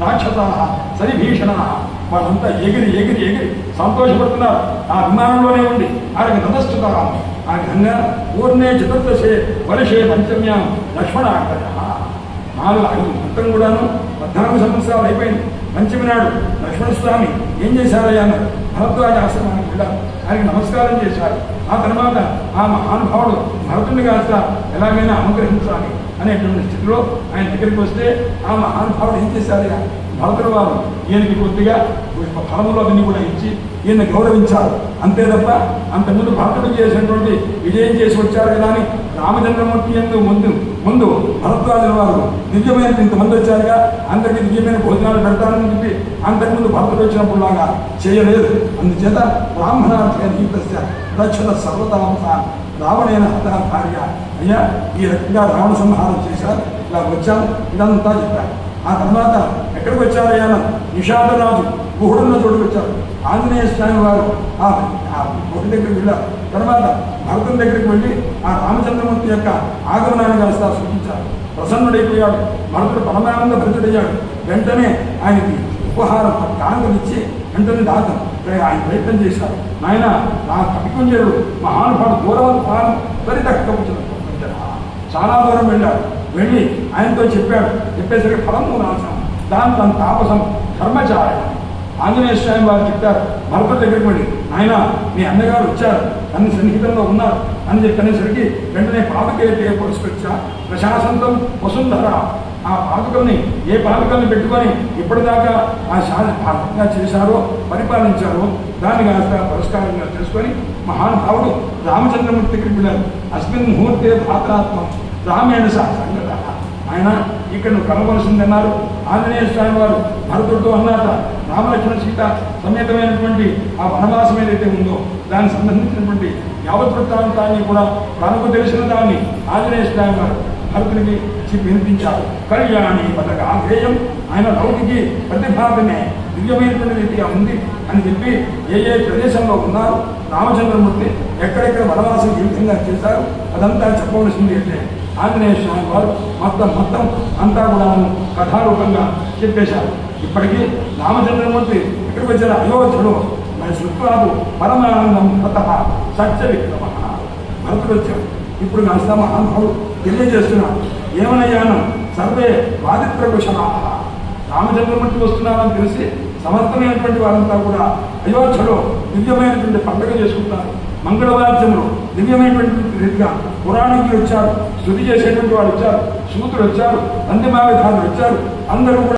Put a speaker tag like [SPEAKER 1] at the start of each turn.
[SPEAKER 1] రాక్షసా సరిభీషణ వాళ్ళంతా ఎగిరి ఎగిరి ఎగిరి సంతోషపడుతున్నారు. ఆ విమానంలోనే ఉండి ఆయనకు నమస్తుతారా ఆ విధంగా పూర్ణే చతుర్దశే వర్షే పంచమ్యాం లక్ష్మణాగ్రహ 4-5 మొత్తం కూడాను 14 సంవత్సరాలు అయిపోయింది. పంచమి నాడు లక్ష్మణస్వామి ఏం చేశారయ్యా అన్నారు. భరద్వాజ ఆశ్రమానికి వెళ్ళారు. ఆయనకి నమస్కారం చేశారు. ఆ తర్వాత ఆ మహానుభావుడు భరతుడిని కాస్త ఎలాగైనా అనుగ్రహించాలి అనేటువంటి స్థితిలో ఆయన దగ్గరికి వస్తే ఆ మహానుభావుడు ఏం చేశారయ్యా భరతుడు వారు ఈయనకి కొద్దిగా ఫలములు అవన్నీ కూడా ఇచ్చి ఈయన గౌరవించారు. అంతే తప్ప అంతకుముందు భరతుడు చేసినటువంటి విజయం చేసి వచ్చారు కదా అని రామచంద్రమూర్తి ఎందు ముందు భరద్వాజుల వారు దివ్యమైన ఇంతమంది వచ్చారుగా అందరికీ దివ్యమైన భోజనాలు పెడతారని చెప్పి అంతకుముందు భరతుడు వచ్చినప్పుడు లాగా చేయలేదు. అందుచేత బ్రాహ్మణార్థ రక్షణ సర్వతాంస రావణైన హత భార్య అయ్యా ఈ రకంగా రావణ సంహారం చేశారు, ఇలా వచ్చాను ఇదంతా చెప్పారు. ఆ తర్వాత ఎక్కడికి వచ్చారయ్యా నిషాదరాజు గుహుడున్న చోటుకు వచ్చారు. ఆంజనేయ స్వామి వారు ఆ గుహుడి దగ్గరికి వెళ్ళారు. తర్వాత భరతుని దగ్గరికి వెళ్ళి ఆ రామచంద్రమూర్తి యొక్క ఆగమనాన్ని కాస్త సూచించారు. ప్రసన్నుడైపోయాడు. భరతుడు పరమానంద భరితుడయ్యాడు. వెంటనే ఆయనకి ఉపహారం కానుకలు ఇచ్చి వెంటనే దాతం ఆయన ప్రయత్నం చేశారు. నాయన నా కపికుంజరుడు మహానుభావుడు దూరం త్వరిత చాలా దూరం వెళ్ళాడు. వెళ్ళి ఆయనతో చెప్పేసరికి ఫలము నాశనం దాని తన తాపసం కర్మచారం ఆంజనేయ స్వామి వారు చెప్పారు. భరతుడి దగ్గరికి వెళ్ళి ఆయన మీ అన్నగారు వచ్చారు అన్ని సన్నిహితంలో ఉన్నారు అని చెప్పనేసరికి వెంటనే పాదుకైతే పురస్కరించా ప్రశాసంతం వసుంధర ఆ పాదుకల్ని ఏ పాదుకల్ని పెట్టుకొని ఇప్పటిదాకా ఆ శాసనంగా చేశారో పరిపాలించారో దాన్ని కాస్త పురస్కారంగా చేసుకొని మహానుభావుడు రామచంద్రమూర్తి దగ్గరికి వెళ్ళారు. అస్మిన్ ముహూర్తే భాద్రాత్మం రామేణ సంగత ఆయన ఇక్కడ నువ్వు కలవలసిందన్నారు. ఆంజనేయ స్వామి వారు భరతుడితో అన్నారట రామలక్ష్మణ సీత సమేతమైనటువంటి ఆ వనవాసం ఏదైతే ఉందో దానికి సంబంధించినటువంటి యావత్ వృత్తాంతాన్ని కూడా తనకు తెలిసిన దాన్ని ఆంజనేయ స్వామి వారు భరతుడికి వినిపించారు. కళ్యాణి పదక ఆధేయం ఆయన లౌకికి ప్రతిభాగమే దివ్యమైనటువంటి రీతిగా ఉంది అని చెప్పి ఏ ప్రదేశంలో ఉన్నారు రామచంద్రమూర్తి ఎక్కడెక్కడ వనవాసం ఏ విధంగా చేశారు అదంతా చెప్పవలసింది అంటే ఆంజనేయ స్వామి వారు మొత్తం అంతా కూడా కథారూపంగా చెప్పేశారు. ఇప్పటికీ రామచంద్రమూర్తి ఇక్కడికి వచ్చారు. అయోధ్యలో మన శృత్వాదు పరమానందం హత సత్య విక్రమ భరతుడు వచ్చారు. ఇప్పుడు కాస్త మహానుభావుడు తెలియజేస్తున్నాడు. ఏమనయ్యాను సర్వే వాదిత్రకుశలా రామచంద్రమూర్తి వస్తున్నారని తెలిసి సమర్థమైనటువంటి వారంతా కూడా అయోధ్యలో దివ్యమైనటువంటి పండుగ చేసుకుంటారు. మంగళవాద్యములు దివ్యమైనటువంటి రీతిగా పురాణికులు వచ్చారు, స్తుతి చేసేటువంటి వాళ్ళు వచ్చారు, సూతులు వచ్చారు, నందిమావిధానులు వచ్చారు. అందరూ కూడా